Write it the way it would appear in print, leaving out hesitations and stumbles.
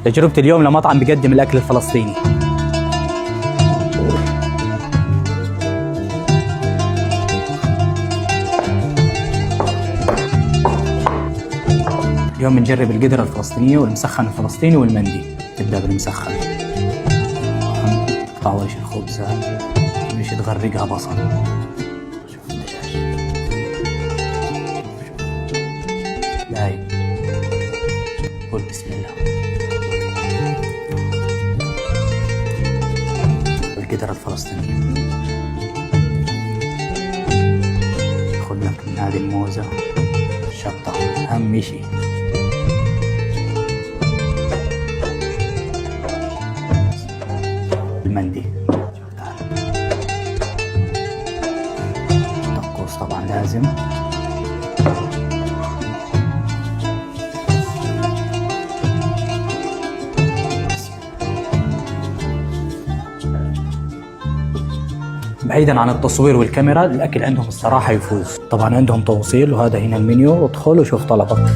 تجربتي اليوم لمطعم بيقدم الأكل الفلسطيني. اليوم بنجرب القدرة الفلسطينية والمسخن الفلسطيني والمندي. نبدأ بالمسخن. نقطع وش الخبزة مش تغرقها بصل. شوف الدجاج. لاي قول بسم الله. القدرة الفلسطينية. خذ لك من هذه الموزة الشطة أهم شي. المندي طقوس طبعا لازم. بعيدا عن التصوير والكاميرا الأكل عندهم الصراحة يفوز. طبعا عندهم توصيل وهذا هنا المنيو، ادخل وشوف طلبك.